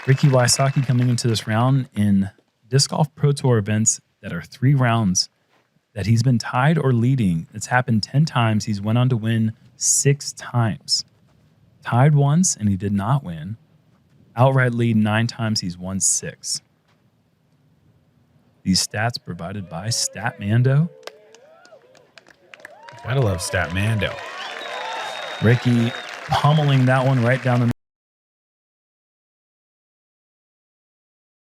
Ricky Wysocki coming into this round in Disc Golf Pro Tour events that are 3 rounds that he's been tied or leading. It's happened 10 times. He's went on to win 6 times. Tied once, and he did not win. Outright lead 9 times. He's won 6. These stats provided by Statmando. Gotta love Statmando. Ricky pummeling that one right down the middle.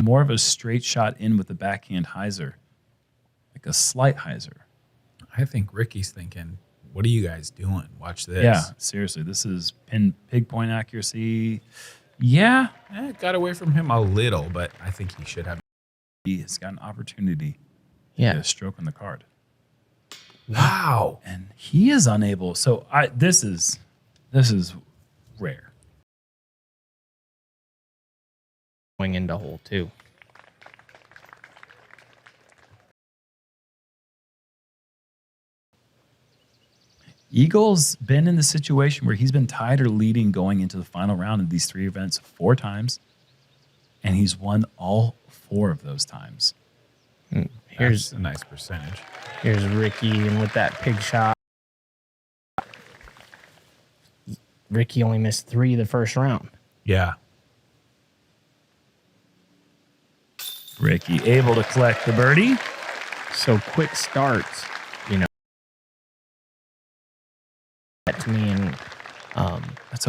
More of a straight shot in with the backhand hyzer. Like a slight hyzer. I think Ricky's thinking, what are you guys doing? Watch this. Yeah, seriously. This is pig point accuracy. Yeah. It got away from him a little, but I think he should have. He has got an opportunity to Yeah. get a stroke on the card. Wow. And he is unable. So this is rare. Going into hole 2. Eagle's been in the situation where he's been tied or leading going into the final round of these 3 events 4 times, and he's won all 4 of those times. Here's That's a nice percentage. Here's Ricky, and with that pig shot, Ricky only missed 3 the first round. Yeah. Ricky able to collect the birdie. So quick starts, you know, that to me, and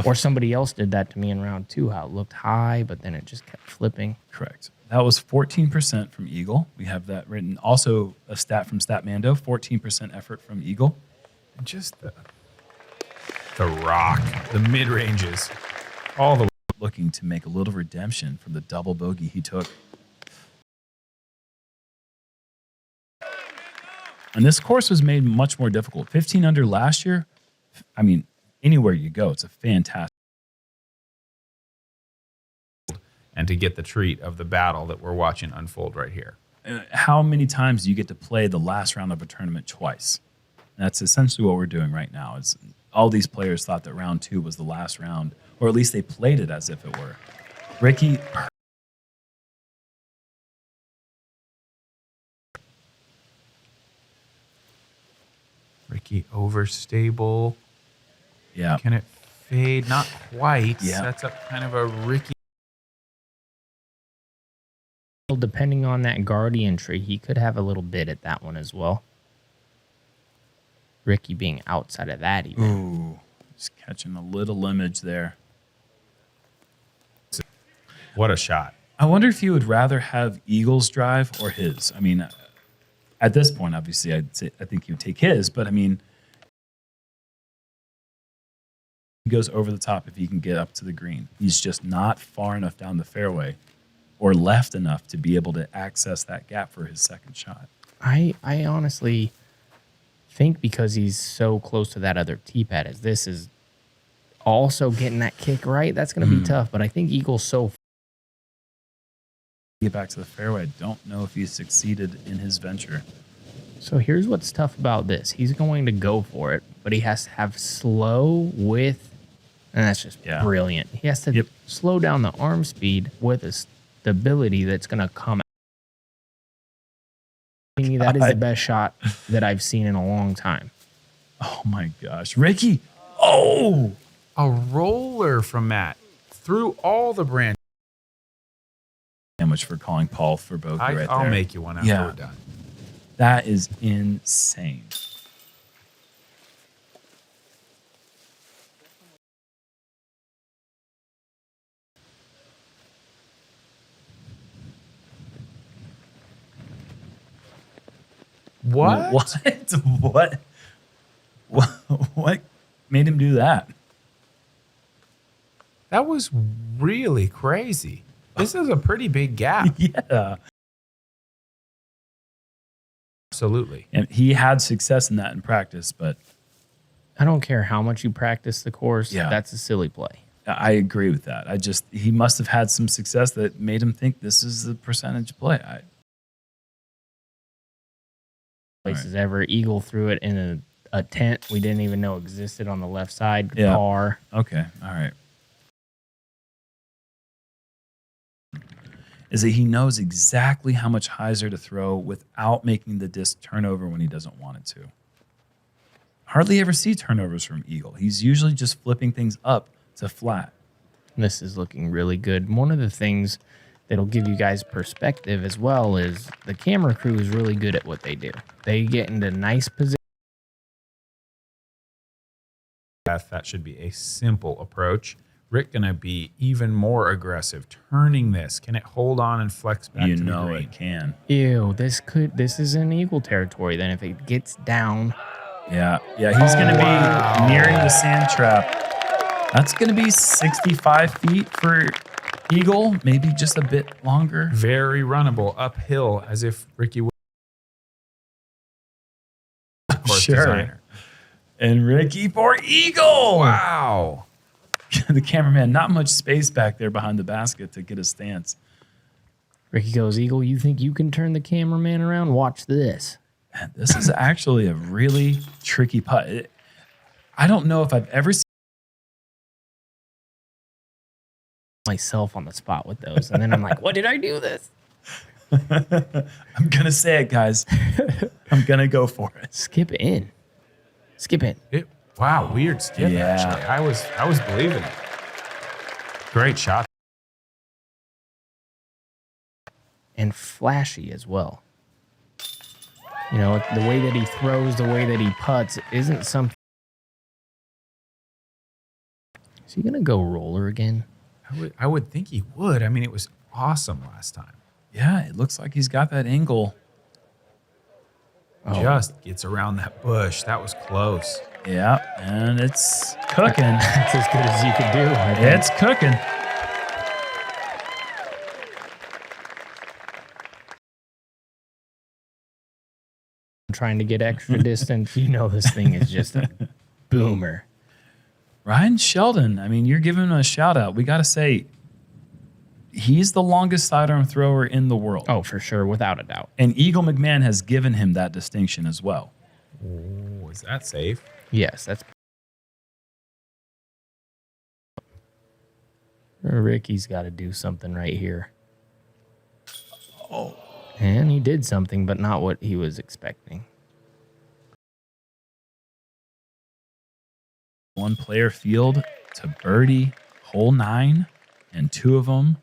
or somebody else did that to me in round 2. How it looked high, but then it just kept flipping. Correct. That was 14% from Eagle. We have that written. Also a stat from Statmando, 14% effort from Eagle. And just the rock, the mid-ranges, all the way. Looking to make a little redemption from the double bogey he took. And this course was made much more difficult. 15 under last year. I mean, anywhere you go, it's a fantastic. And to get the treat of the battle that we're watching unfold right here. How many times do you get to play the last round of a tournament twice? And that's essentially what we're doing right now. Is all these players thought that round 2 was the last round, or at least they played it as if it were. Ricky. Ricky overstable. Yeah. Can it fade? Not quite. Yeah. Sets up kind of a Ricky. Depending on that guardian tree, he could have a little bit at that one as well. Ricky being outside of that even. Ooh. Just catching a little image there. What a shot. I wonder if you would rather have Eagle's drive or his. I mean, at this point, obviously, I think you would take his, but I mean, he goes over the top if he can get up to the green. He's just not far enough down the fairway or left enough to be able to access that gap for his second shot. I honestly think because he's so close to that other tee pad, as this is also getting that kick right, that's going to be tough. But I think Eagle's so Get back to the fairway. I don't know if he's succeeded in his venture. So here's what's tough about this. He's going to go for it, but he has to have slow with, and that's just brilliant. He has to slow down the arm speed with a stability that's going to come out. That is the best shot that I've seen in a long time. Oh, my gosh. Ricky. Oh! A roller from Matt through all the branches. Damage for calling Paul for both right there. I'll make you one after we're done. That is insane. What? What made him do that? That was really crazy. This is a pretty big gap. Yeah. Absolutely. And he had success in that in practice, but I don't care how much you practice the course. Yeah. That's a silly play. I agree with that. He must have had some success that made him think this is the percentage play. Places ever. Eagle threw it in a tent we didn't even know existed on the left side. Yeah. Par. Okay. All right. is that he knows exactly how much hyzer to throw without making the disc turn over when he doesn't want it to. Hardly ever see turnovers from Eagle. He's usually just flipping things up to flat. This is looking really good. One of the things that'll give you guys perspective as well is the camera crew is really good at what they do. They get into nice positions. That should be a simple approach. Rick gonna be even more aggressive, turning this. Can it hold on and flex back You to the know green? it can. Ew, this is in Eagle territory. Then if it gets down, Yeah, he's going to be nearing the sand trap. That's going to be 65 feet for Eagle, maybe just a bit longer. Very runnable uphill, as if Ricky was course designer. And Ricky for Eagle. Wow. The cameraman, not much space back there behind the basket to get a stance. Ricky goes, Eagle, you think you can turn the cameraman around? Watch this. Man, this is actually a really tricky putt. I don't know if I've ever seen Myself on the spot with those. And then I'm like, what did I do this? I'm going to say it, guys. I'm going to go for it. Skip in. Skip in. Wow, weird skip, Yeah. actually. I was believing it. Great shot. And flashy as well. You know, the way that he throws, the way that he putts isn't something. Is he going to go roller again? I would think he would. I mean, it was awesome last time. Yeah, it looks like he's got that angle. Just gets around that bush. That was close. Yeah, and it's cooking. That's as good as you could do. I think. It's cooking. Trying to get extra distance. You know this thing is just a boomer. Ryan Sheldon, I mean, you're giving him a shout out. We got to say, he's the longest sidearm thrower in the world. Oh, for sure, without a doubt. And Eagle McMahon has given him that distinction as well. Oh, is that safe? Yes, that's. Ricky's got to do something right here. Oh. And he did something, but not what he was expecting. One player field to birdie, hole 9, and 2 of them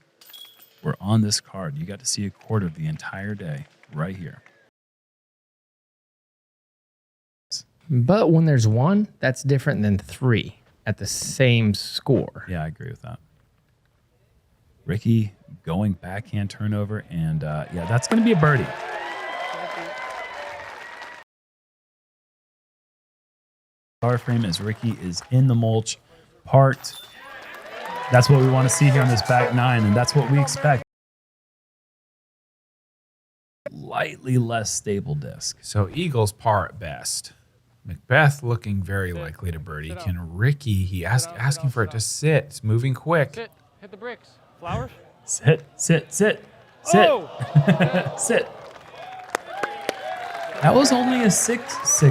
were on this card. You got to see a quarter of the entire day right here. But when there's 1, that's different than 3 at the same score. Yeah, I agree with that. Ricky going backhand turnover, and yeah, that's going to be a birdie. Star frame as Ricky is in the mulch, parked. That's what we want to see here on this back 9, and that's what we expect. Lightly less stable disc. So Eagles par at best. mcbeth looking very likely to birdie. Can Ricky, asking for it to sit. It's moving quick. Sit. Hit the bricks. Flowers. Sit. Oh! Sit. That was only a 6.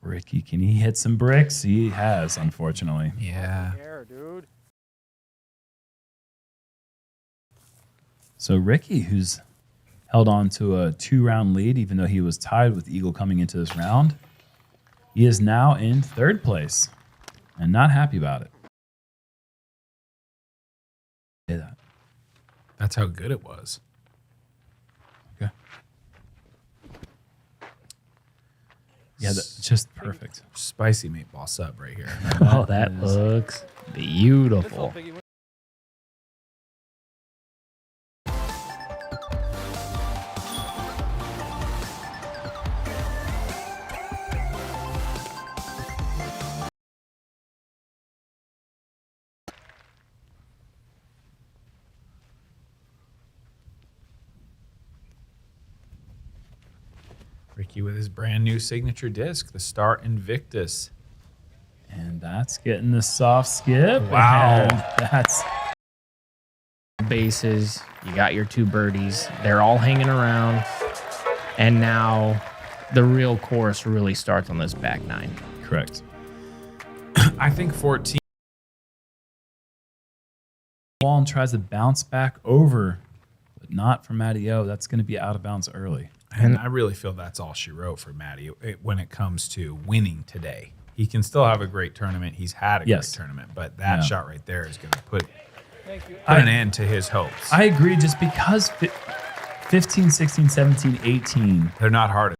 Ricky, can he hit some bricks? He has, unfortunately. Yeah. There, dude. So Ricky, who's held on to a 2-round lead, even though he was tied with Eagle coming into this round, he is now in 3rd place and not happy about it. Say that. That's how good it was. Okay. Yeah, that's just perfect. Spicy meatball sub right here. Oh, that looks beautiful. Ricky with his brand new signature disc, the Star Invictus. And that's getting the soft skip. Wow. And that's Bases, you got your 2 birdies. They're all hanging around. And now the real course really starts on this back 9. correct. I think 14. Ball and tries to bounce back over, but not for Matty O. That's going to be out of bounds early. And I really feel that's all she wrote for Matty when it comes to winning today. He can still have a great tournament. He's had a great tournament, but that shot right there is going to put an end to his hopes. I agree, just because 15, 16, 17, 18. They're not hard.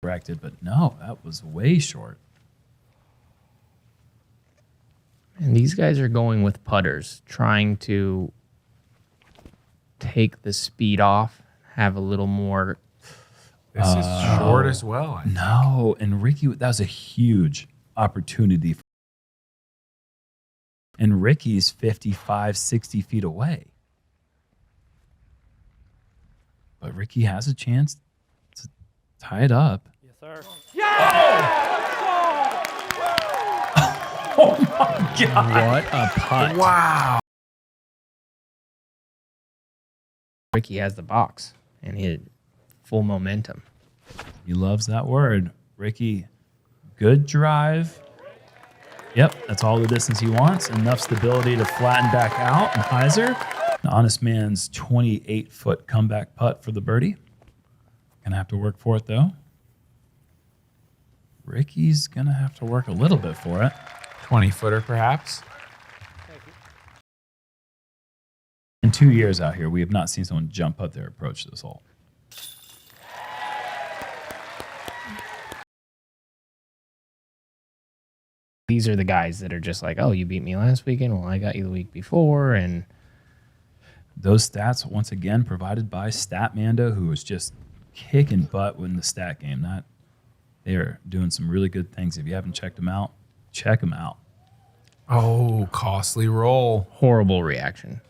Corrected, but no, that was way short. And these guys are going with putters, trying to take the speed off, have a little more. This is short as well. I think. No, and Ricky, that was a huge opportunity. And Ricky's 55, 60 feet away. But Ricky has a chance to tie it up. Yes, sir. Oh my God. What a putt. Wow. Ricky has the box and he had full momentum. He loves that word. Ricky, good drive. Yep, that's all the distance he wants. Enough stability to flatten back out. And Heiser, an honest man's 28-foot comeback putt for the birdie. Gonna have to work for it, though. Ricky's gonna have to work a little bit for it. 20-footer, perhaps. In 2 years out here, we have not seen someone jump up their approach to this hole. These are the guys that are just like, oh, you beat me last weekend. Well, I got you the week before. And those stats, once again, provided by Statmanda, who was just kicking butt in the stat game. They are doing some really good things. If you haven't checked them out, check them out. Oh, costly roll. horrible reaction.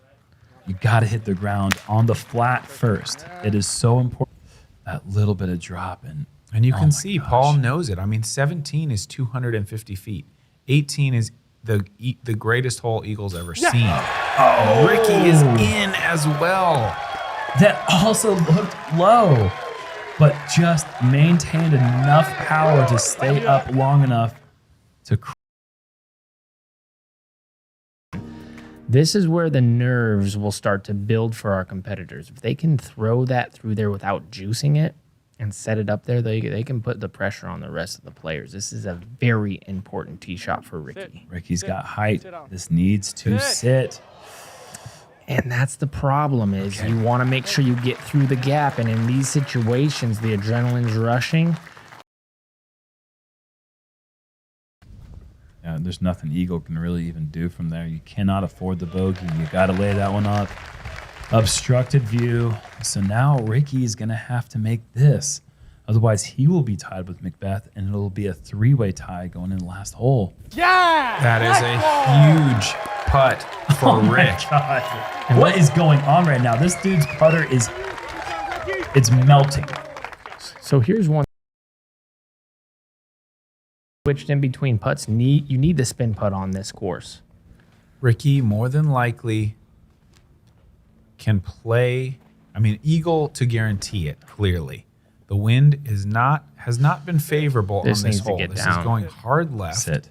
You got to hit the ground on the flat first. It is so important. That little bit of drop. And you oh can my see gosh. Paul knows it. I mean, 17 is 250 feet. 18 is the greatest hole Eagles ever seen. Oh, Ricky is in as well. That also looked low, but just maintained enough power to stay up long enough to. This is where the nerves will start to build for our competitors. If they can throw that through there without juicing it and set it up there, they can put the pressure on the rest of the players. This is a very important tee shot for Ricky. Ricky's got height. This needs to sit. And that's the problem is you want to make sure you get through the gap. And in these situations, the adrenaline's rushing. Yeah, there's nothing Eagle can really even do from there. You cannot afford the bogey. You got to lay that one up. Obstructed view. So now Ricky's going to have to make this. Otherwise, he will be tied with mcbeth, and it'll be a three-way tie going in the last hole. Yeah! That is a huge putt for Rick. God. What is going on right now? This dude's putter it's melting. So here's one. Switched in between putts. You need the spin putt on this course. Ricky, more than likely, can play. I mean, Eagle to guarantee it, clearly. The wind has not been favorable This on needs this to hole. get This down. is going hard left. Sit.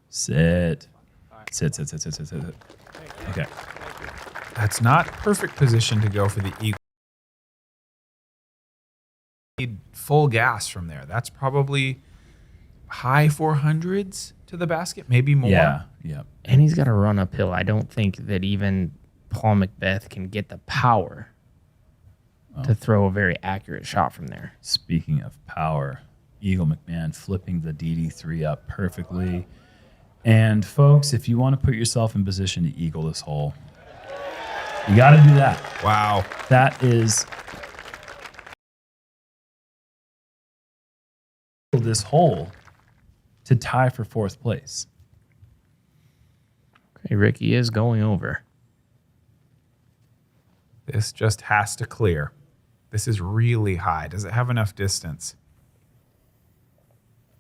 Sit. Okay. That's not perfect position to go for the Eagle. Need full gas from there. That's probably high 400s to the basket, maybe more. Yeah. And he's got to run uphill. I don't think that even Paul mcbeth can get the power to throw a very accurate shot from there. Speaking of power, Eagle McMahon flipping the DD3 up perfectly. And folks, if you want to put yourself in position to eagle this hole, you got to do that. Wow. That is this hole to tie for fourth place. Okay, Ricky is going over. This just has to clear. This is really high. Does it have enough distance?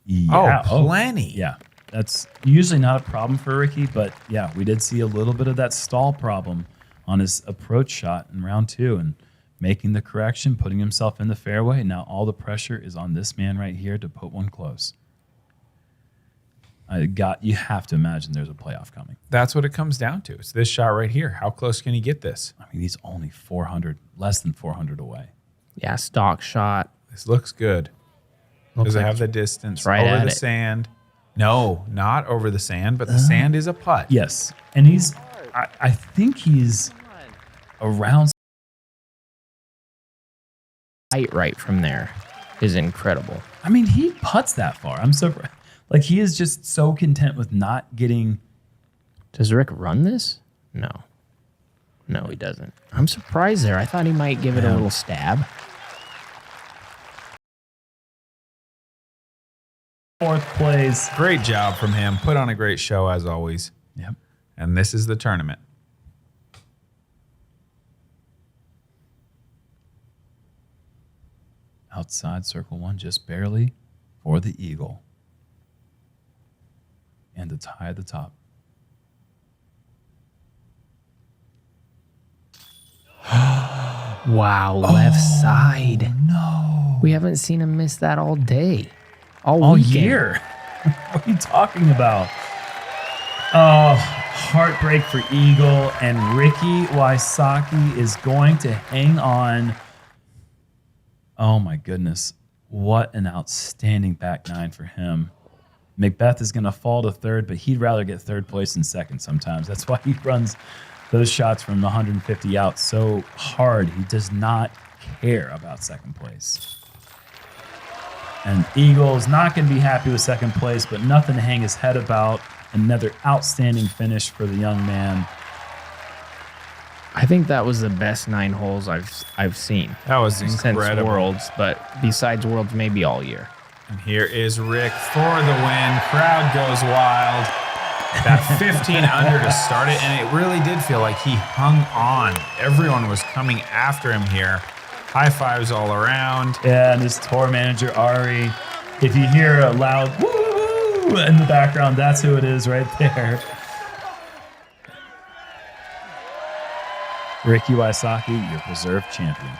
Yeah. Oh, plenty. Yeah. That's usually not a problem for Ricky, but yeah, we did see a little bit of that stall problem on his approach shot in round two, and making the correction, putting himself in the fairway. Now all the pressure is on this man right here to put one close. You have to imagine there's a playoff coming. That's what it comes down to. It's this shot right here. How close can he get this? I mean, he's only 400, less than 400 away. Yeah, stock shot. This looks good. Does it have the distance right over at the it. sand? No, not over the sand, but the sand is a putt. Yes. And I think he's around. Height right from there is incredible. I mean, he putts that far. I'm surprised. Like, he is just so content with not getting. Does Rick run this? No. No, he doesn't. I'm surprised there. I thought he might give it a little stab. Fourth place. Great job from him. Put on a great show as always. Yep. And this is the tournament. Outside circle one, just barely for the eagle. And the tie at the top. Wow, left side. No. We haven't seen him miss that all day. All All weekend. year. What are you talking about? Oh, heartbreak for Eagle. And Ricky Wysocki is going to hang on. Oh, my goodness. What an outstanding back nine for him. mcbeth is going to fall to third, but he'd rather get third place than second sometimes. That's why he runs those shots from 150 out so hard. He does not care about second place. And Eagle's not going to be happy with second place, but nothing to hang his head about. Another outstanding finish for the young man. I think that was the best 9 holes I've seen. That was since incredible. Worlds, but besides Worlds, maybe all year. And here is Rick for the win. Crowd goes wild. That 15 under to start it, and it really did feel like he hung on. Everyone was coming after him here. High fives all around. Yeah, and his tour manager, Ari. If you hear a loud woo in the background, that's who it is right there. Ricky Wysocki, your preserved champion.